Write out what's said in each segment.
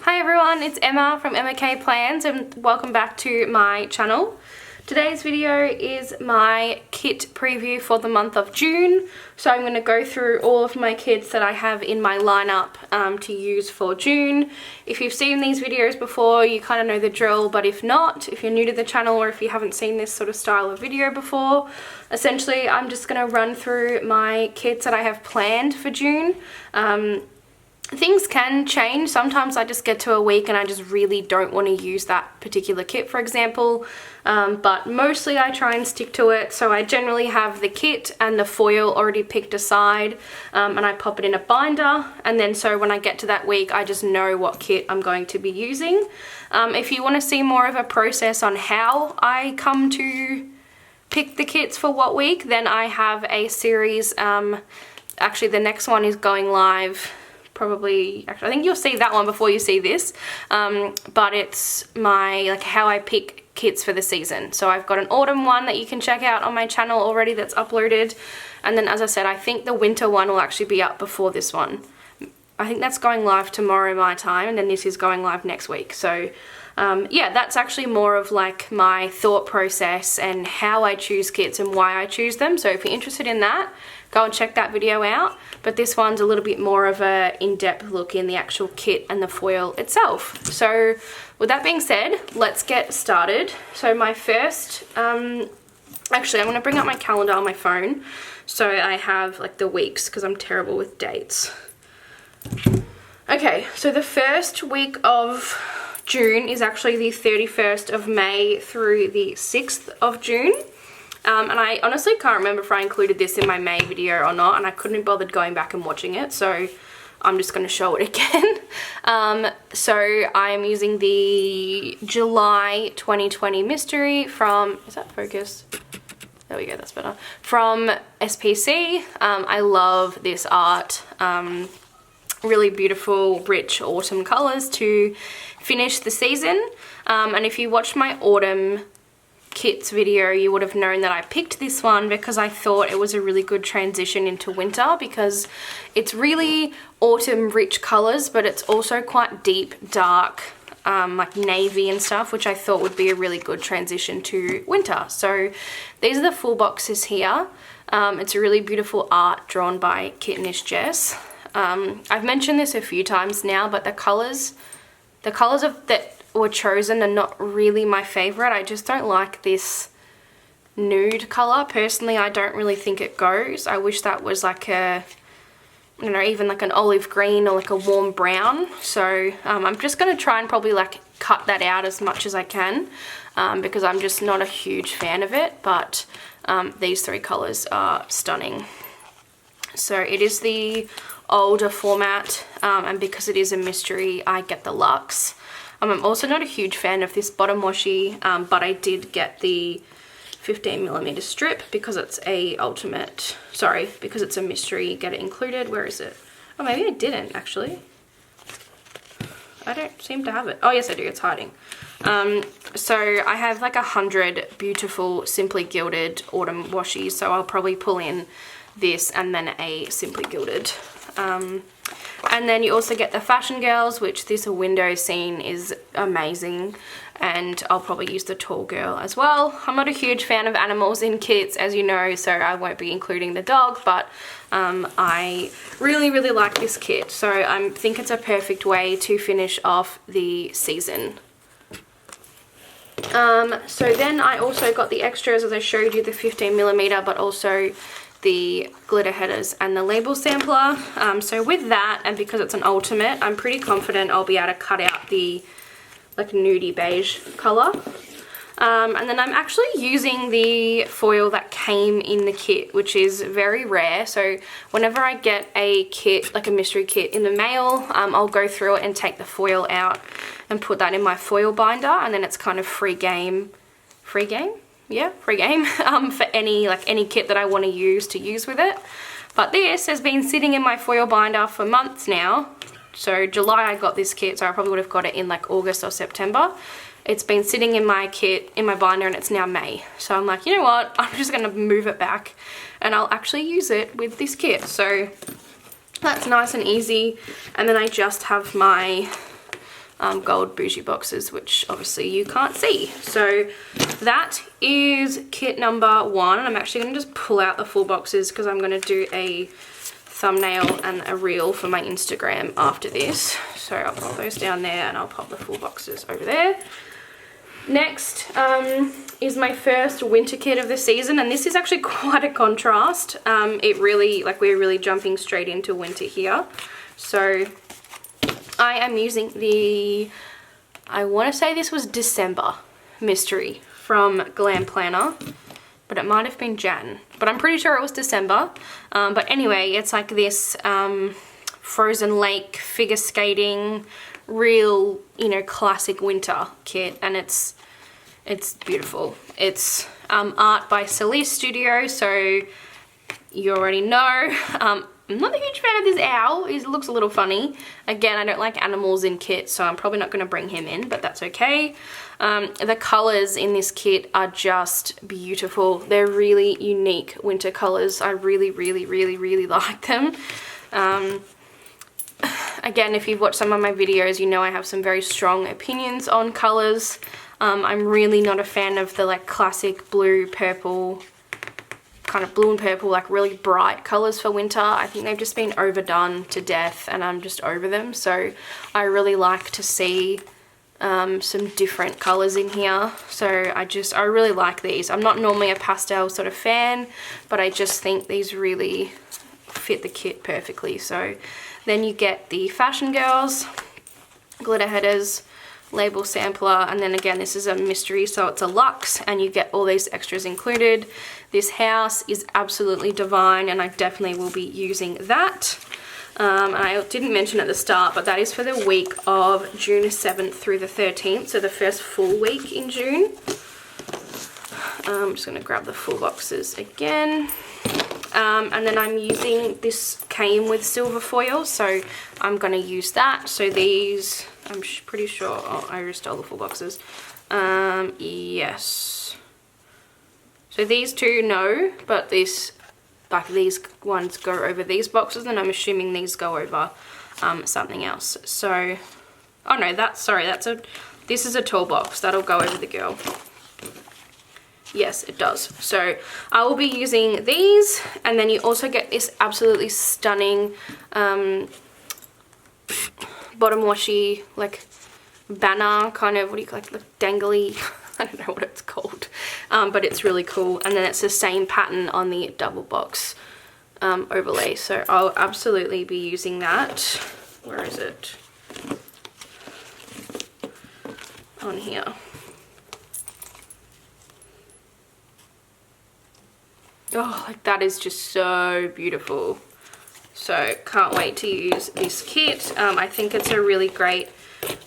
Hi everyone, it's Emma from Emma K Plans and welcome back to my channel. Today's video is my kit preview for the month of June. So I'm going to go through all of my kits that I have in my lineup to use for June. If you've seen these videos before, you kind of know the drill, but if not, if you're new to the channel or if you haven't seen this sort of style of video before, essentially I'm just going to run through my kits that I have planned for June. Things can change. Sometimes I just get to a week and I just really don't want to use that particular kit, for example, but mostly I try and stick to it. So I generally have the kit and the foil already picked aside, and I pop it in a binder, and then so when I get to that week I just know what kit I'm going to be using. If you want to see more of a process on how I come to pick the kits for what week, then I have a series. Actually the next one is going live probably, actually I think you'll see that one before you see this, but it's my how I pick kits for the season. So I've got an autumn one that you can check out on my channel already that's uploaded, and then as I said, I think the winter one will actually be up before this one. I think that's going live tomorrow my time, and then this is going live next week. So yeah, that's actually more of like my thought process and how I choose kits and why I choose them. So if you're interested in that, go and check that video out. But this one's a little bit more of a in-depth look in the actual kit and the foil itself. So with that being said, let's get started. So my first, actually I'm gonna bring up my calendar on my phone so I have like the weeks, because I'm terrible with dates. Okay, so the first week of June is actually the 31st of May through the 6th of June. And I honestly can't remember if I included this in my May video or not, and I couldn't be bothered going back and watching it, so I'm just going to show it again. So I'm using the July 2020 mystery from, is that focus? There we go, that's better. From SPC. I love this art. Really beautiful, rich autumn colors to finish the season. And if you watched my autumn kits video, you would have known that I picked this one because I thought it was a really good transition into winter, because it's really autumn rich colors, but it's also quite deep, dark, like navy and stuff, which I thought would be a really good transition to winter. So these are the full boxes here. It's a really beautiful art drawn by Kittenish Jess. I've mentioned this a few times now, but the colors that were chosen are not really my favorite. I just don't like this nude color. Personally, I don't really think it goes. I wish that was like a, you know, even like an olive green or like a warm brown. So I'm just going to try and probably like cut that out as much as I can, because I'm just not a huge fan of it. But these three colors are stunning. So it is the older format, and because it is a mystery, I get the luxe. I'm also not a huge fan of this bottom washi, but I did get the 15mm strip because it's a ultimate, sorry, because it's a mystery, get it included. Where is it? Oh, maybe I didn't actually. I don't seem to have it. Oh yes I do, it's hiding. So I have like 100 beautiful Simply Gilded autumn washies, so I'll probably pull in this and then a Simply Gilded. And then you also get the Fashion Girls, which this window scene is amazing, and I'll probably use the Tall Girl as well. I'm not a huge fan of animals in kits, as you know, so I won't be including the dog, but I really like this kit, so I think it's a perfect way to finish off the season. So then I also got the extras, as I showed you, the 15mm, but also the glitter headers and the label sampler. So with that, and because it's an ultimate, I'm pretty confident I'll be able to cut out the like nudie beige color. And then I'm actually using the foil that came in the kit, which is very rare. So whenever I get a kit, like a mystery kit in the mail, I'll go through it and take the foil out and put that in my foil binder, and then it's kind of free game. Yeah, free game for any kit that I want to use with it. But this has been sitting in my foil binder for months now. So July I got this kit, so I probably would have got it in like August or September. It's been sitting in my kit, in my binder, and it's now May. So I'm like, you know what, I'm just going to move it back and I'll actually use it with this kit. So that's nice and easy. And then I just have my gold bougie boxes, which obviously you can't see. So that is kit number 1. I'm actually going to just pull out the full boxes because I'm going to do a thumbnail and a reel for my Instagram after this. So I'll pop those down there and I'll pop the full boxes over there. Next is my first winter kit of the season, and this is actually quite a contrast. It really, like, we're really jumping straight into winter here. So I am using the, I want to say this was December mystery from Glam Planner, but it might have been Jan, but I'm pretty sure it was December. But anyway, it's like this frozen lake figure skating, real, you know, classic winter kit, and it's beautiful. It's art by Celeste Studio, so you already know. I'm not a huge fan of this owl. He looks a little funny. Again, I don't like animals in kits, so I'm probably not going to bring him in, but that's okay. The colours in this kit are just beautiful. They're really unique winter colours. I really, really, really, really like them. Again, if you've watched some of my videos, you know I have some very strong opinions on colours. I'm really not a fan of the like classic blue, purple, kind of blue and purple, like really bright colours for winter. I think they've just been overdone to death and I'm just over them. So I really like to see some different colours in here. So I really like these. I'm not normally a pastel sort of fan, but I just think these really fit the kit perfectly. So then you get the Fashion Girls, glitter headers, label sampler, and then again this is a mystery, so it's a luxe and you get all these extras included. This house is absolutely divine and I definitely will be using that. And I didn't mention at the start, but that is for the week of June 7th through the 13th, so the first full week in June. I'm just going to grab the full boxes again. And then I'm using, this came with silver foil, so I'm going to use that. So these, I'm pretty sure, oh, I just stole the full boxes. Yes. So these two, no, but this, like these ones go over these boxes, and I'm assuming these go over something else. So, oh no, this is a tall box. That'll go over the girl. Yes, it does. So I will be using these, and then you also get this absolutely stunning bottom washi, like banner kind of, what do you call it, like dangly, I don't know what it's called, but it's really cool. And then it's the same pattern on the double box overlay. So I'll absolutely be using that. Where is it? On here. Oh, like that is just so beautiful. So can't wait to use this kit. I think it's a really great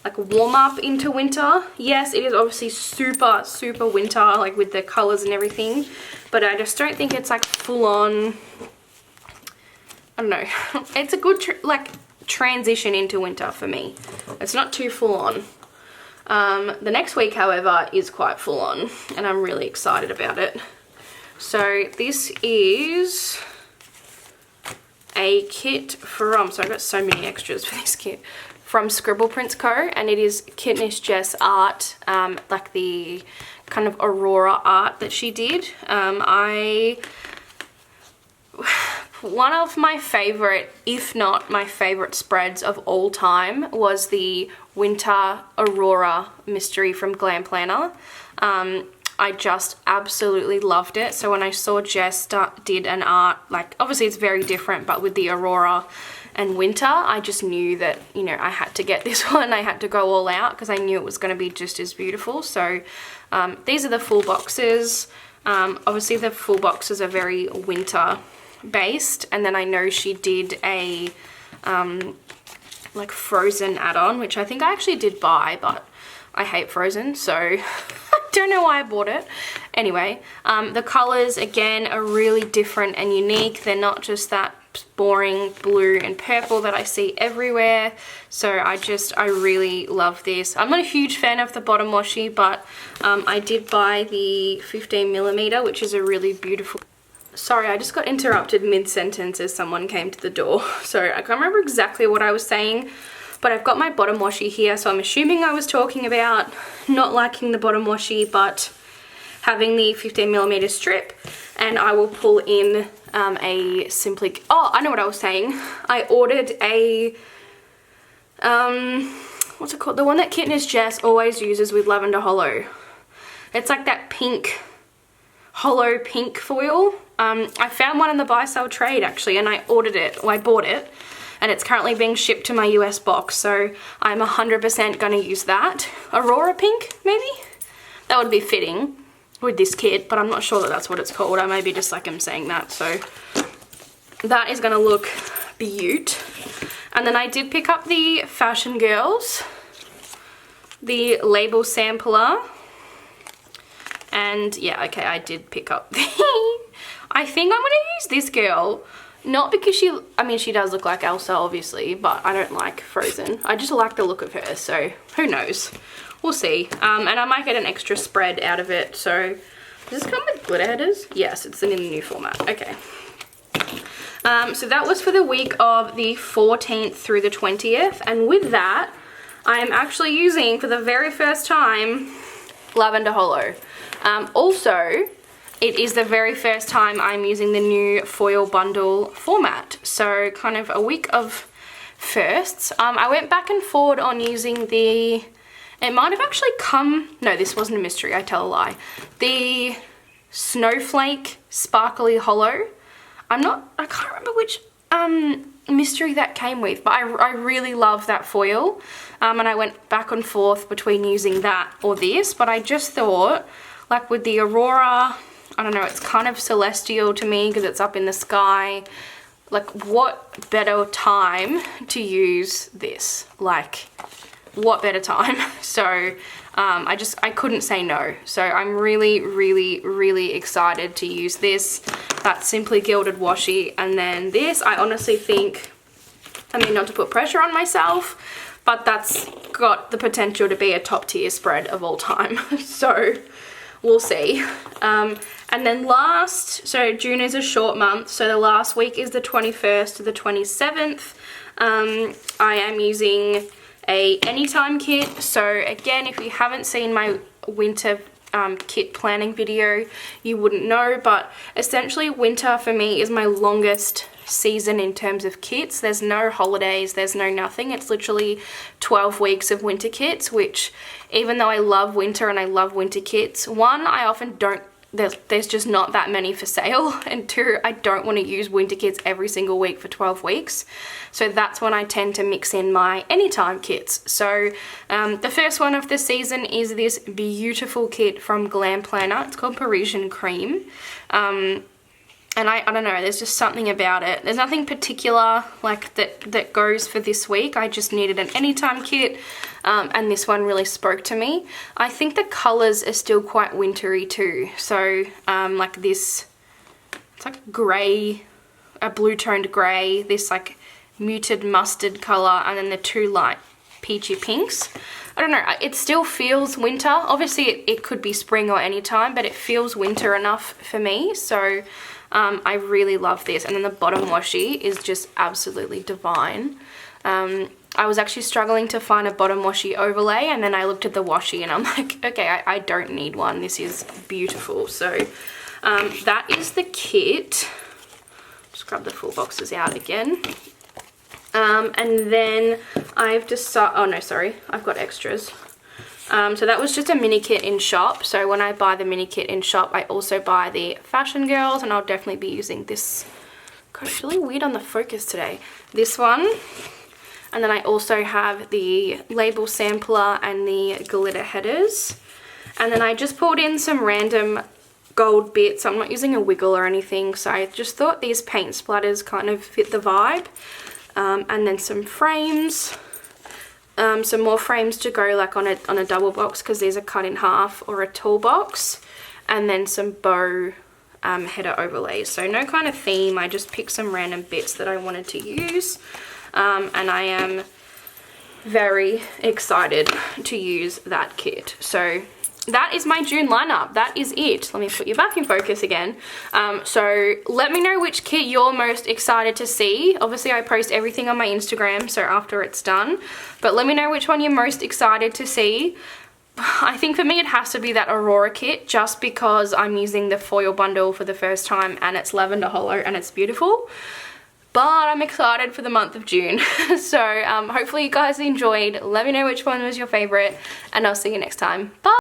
like warm up into winter. Yes, it is obviously super, super winter, like with the colors and everything, but I just don't think it's like full on, I don't know. It's a good like transition into winter for me. It's not too full on. The next week, however, is quite full on and I'm really excited about it. So this is a kit from, so I've got so many extras for this kit, from Scribble Prints Co. And it is Kitnish Jess art, like the kind of Aurora art that she did. One of my favorite, if not my favorite spreads of all time was the Winter Aurora Mystery from Glam Planner. I just absolutely loved it. So when I saw Jess did an art, like obviously it's very different, but with the Aurora and Winter, I just knew that, you know, I had to get this one. I had to go all out because I knew it was going to be just as beautiful. So these are the full boxes. Obviously the full boxes are very winter based, and then I know she did a like Frozen add-on, which I think I actually did buy, but I hate Frozen, so I don't know why I bought it. Anyway, the colors again are really different and unique. They're not just that boring blue and purple that I see everywhere. So I really love this. I'm not a huge fan of the bottom washi, but I did buy the 15mm, which is a really beautiful. Sorry, I just got interrupted mid-sentence as someone came to the door. So I can't remember exactly what I was saying, But I've got my bottom washi here, so I'm assuming I was talking about not liking the bottom washi, but having the 15mm strip, and I will pull in a Simply... Oh, I know what I was saying. I ordered a... what's it called? The one that Kitten Jess always uses with Lavender Hollow. It's like that pink, hollow pink foil. I found one in the buy sell trade actually, and I ordered it, or I bought it, and it's currently being shipped to my US box, so I'm 100% gonna use that. Aurora pink, maybe? That would be fitting with this kit, but I'm not sure that that's what it's called. I maybe just like I'm saying that, so that is gonna look beaut. And then I did pick up the Fashion Girls, the label sampler, and yeah, okay, I did pick up the... I think I'm gonna use this girl, not because she, I mean, she does look like Elsa, obviously, but I don't like Frozen. I just like the look of her, so who knows? We'll see. And I might get an extra spread out of it, so... Does this come with glitter headers? Yes, it's in the new format. Okay. So that was for the week of the 14th through the 20th, and with that, I am actually using, for the very first time, Lavender Hollow. Also, it is the very first time I'm using the new foil bundle format, so kind of a week of firsts. I went back and forward on using the... It might have actually come... No, this wasn't a mystery, I tell a lie. The Snowflake Sparkly Hollow. I can't remember which mystery that came with, but I really love that foil. And I went back and forth between using that or this, but I just thought, like with the Aurora, I don't know, it's kind of celestial to me because it's up in the sky. Like, what better time to use this? Like, what better time? So I couldn't say no. So I'm really, really, really excited to use this. That's Simply Gilded washi. And then this, I honestly think, I mean, not to put pressure on myself, but that's got the potential to be a top tier spread of all time. So we'll see. And then last, so June is a short month, so the last week is the 21st to the 27th. I am using a Anytime kit. So again, if you haven't seen my winter kit planning video, you wouldn't know, but essentially winter for me is my longest season in terms of kits. There's no holidays, there's no nothing. It's literally 12 weeks of winter kits, which even though I love winter and I love winter kits, one, I often don't, there's just not that many for sale, and two, I don't want to use winter kits every single week for 12 weeks. So that's when I tend to mix in my Anytime kits. So the first one of the season is this beautiful kit from Glam Planner. It's called Parisian Cream. And I don't know, there's just something about it. There's nothing particular like that goes for this week. I just needed an Anytime kit, and this one really spoke to me. I think the colors are still quite wintry too. So like this, it's like gray, a blue toned gray, this like muted mustard color, and then the two light peachy pinks. I don't know, it still feels winter. Obviously it could be spring or any time, but it feels winter enough for me. So I really love this. And then the bottom washi is just absolutely divine. I was actually struggling to find a bottom washi overlay, and then I looked at the washi and I'm like, okay, I don't need one. This is beautiful. So that is the kit. Just grab the full boxes out again. And then I've decided, oh no, sorry, I've got extras. So that was just a mini kit in shop. So when I buy the mini kit in shop, I also buy the Fashion Girls, and I'll definitely be using this. God, it's really weird on the focus today. This one. And then I also have the label sampler and the glitter headers. And then I just pulled in some random gold bits. I'm not using a wiggle or anything, so I just thought these paint splatters kind of fit the vibe. And then some frames. Some more frames to go like on a double box, because these are cut in half, or a tall box, and then some bow header overlays. So no kind of theme, I just picked some random bits that I wanted to use, and I am very excited to use that kit. So that is my June lineup. That is it. Let me put you back in focus again. So let me know which kit you're most excited to see. Obviously I post everything on my Instagram, so after it's done, but let me know which one you're most excited to see. I think for me it has to be that Aurora kit, just because I'm using the foil bundle for the first time and it's Lavender Hollow and it's beautiful. But I'm excited for the month of June. So hopefully you guys enjoyed. Let me know which one was your favorite and I'll see you next time. Bye!